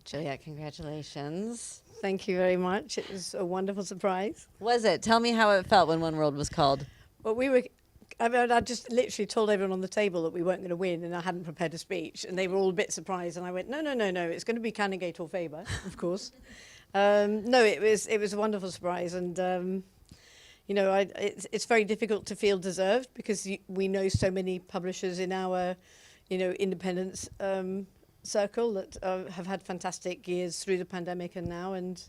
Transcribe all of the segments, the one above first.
Juliet, congratulations. Thank you very much. It was a wonderful surprise. Was it? Tell me how it felt when Oneworld was called. Well, I just literally told everyone on the table that we weren't going to win, and I hadn't prepared a speech, and they were all a bit surprised. And I went, no, it's going to be Canongate or Faber, of course. No, it was a wonderful surprise, and it's very difficult to feel deserved because we know so many publishers in our, independence circle that have had fantastic years through the pandemic and now, and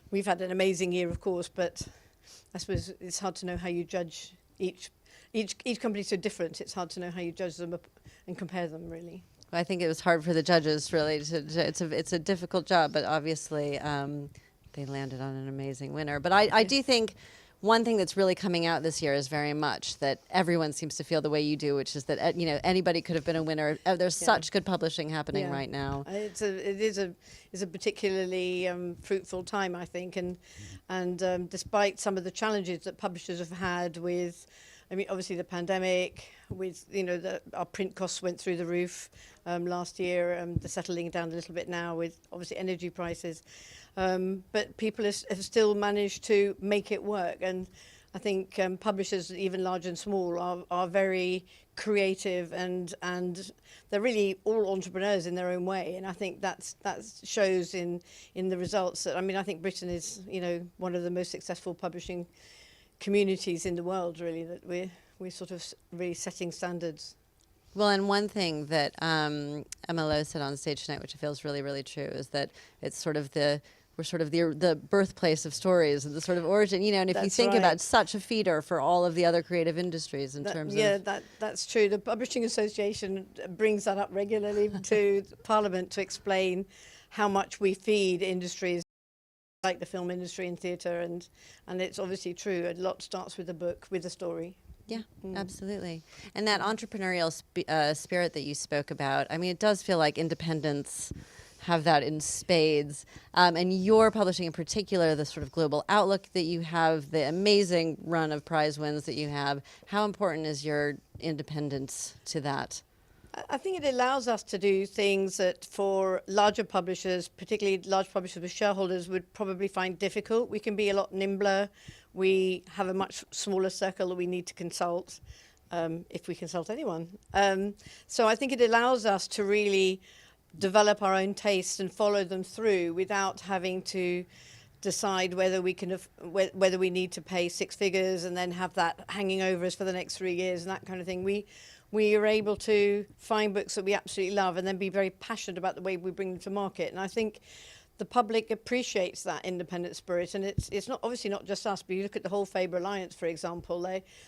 we've had an amazing year, of course. But I suppose it's hard to know how you judge each company's so different. It's hard to know how you judge them and compare them, really. I think it was hard for the judges, really. It's a difficult job, but obviously they landed on an amazing winner. But I do think one thing that's really coming out this year is very much that everyone seems to feel the way you do, which is that anybody could have been a winner. There's such good publishing happening right now. It is a particularly fruitful time, I think, and despite some of the challenges that publishers have had with, obviously the pandemic, with our print costs went through the roof last year. They're settling down a little bit now with obviously energy prices, but people have still managed to make it work. And I think publishers, even large and small, are very creative and they're really all entrepreneurs in their own way. And I think that shows in the results. That I think Britain is one of the most successful publishing communities in the world, really, that we're sort of really setting standards. Well, and one thing that Emma Lowe said on stage tonight, which feels really, really true, is that it's sort of we're sort of the birthplace of stories and the sort of origin, and if you think about such a feeder for all of the other creative industries in terms of... Yeah, that's true. The Publishing Association brings that up regularly to Parliament to explain how much we feed industries like the film industry and theatre, and it's obviously true. A lot starts with a book, with a story. Yeah, absolutely. And that entrepreneurial spirit that you spoke about, it does feel like independents have that in spades. And your publishing in particular, the sort of global outlook that you have, the amazing run of prize wins that you have, how important is your independence to that? I think it allows us to do things that for larger publishers, particularly large publishers with shareholders, would probably find difficult. We can be a lot nimbler. We have a much smaller circle that we need to consult, if we consult anyone. So I think it allows us to really develop our own tastes and follow them through without having to decide whether whether we need to pay six figures and then have that hanging over us for the next 3 years and that kind of thing. We are able to find books that we absolutely love and then be very passionate about the way we bring them to market. And I think the public appreciates that independent spirit, and it's not obviously not just us, but you look at the whole Faber Alliance, for example,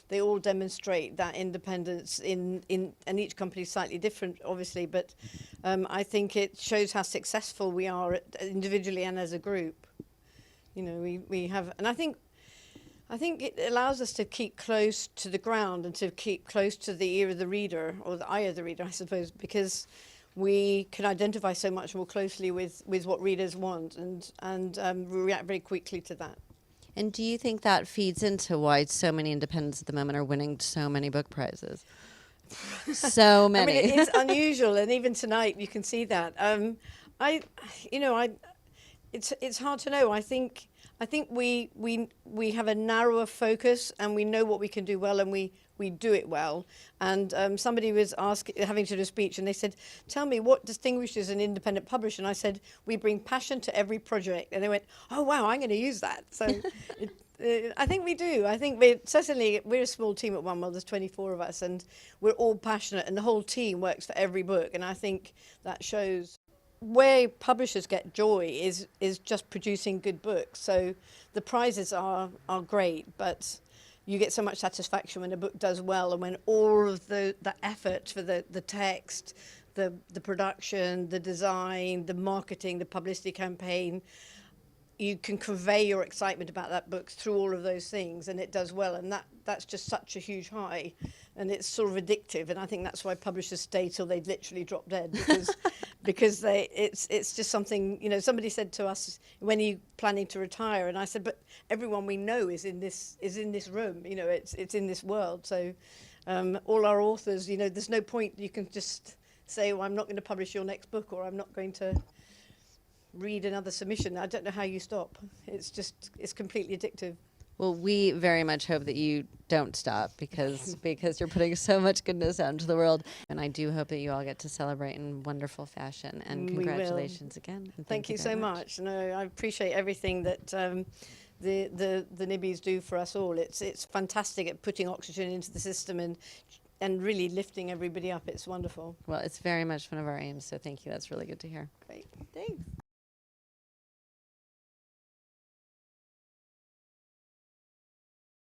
they all demonstrate that independence in and each company is slightly different, obviously, but I think it shows how successful we are individually and as a group. We have, and I think it allows us to keep close to the ground and to keep close to the ear of the reader, or the eye of the reader, I suppose, because we can identify so much more closely with what readers want and react very quickly to that. And do you think that feeds into why so many independents at the moment are winning so many book prizes? So many. It's unusual, and even tonight you can see that. It's hard to know. I think we have a narrower focus, and we know what we can do well, and we do it well. And somebody was having to do a speech, and they said, "Tell me what distinguishes an independent publisher." And I said, "We bring passion to every project." And they went, "Oh wow, I'm going to use that." So I think we do. I think we're a small team at Oneworld. There's 24 of us, and we're all passionate, and the whole team works for every book. And I think that shows. Where publishers get joy is just producing good books. So the prizes are great, but you get so much satisfaction when a book does well, and when all of the effort for the text, the production, the design, the marketing, the publicity campaign, you can convey your excitement about that book through all of those things, and it does well, and that's just such a huge high, and it's sort of addictive. And I think that's why publishers stay till they literally drop dead, because it's just something. Somebody said to us, "When are you planning to retire?" And I said, "But everyone we know is in this room. It's in this world. So all our authors, there's no point you can just say, well, I'm not going to publish your next book, or I'm not going to." read another submission. I don't know how you stop. It's completely addictive. Well, we very much hope that you don't stop because you're putting so much goodness out into the world. And I do hope that you all get to celebrate in wonderful fashion. And We will. congratulations again. And Thank you very so much. No, I appreciate everything that the Nibbies do for us all. It's fantastic at putting oxygen into the system and really lifting everybody up. It's wonderful. Well, it's very much one of our aims. So thank you. That's really good to hear. Great. Thanks.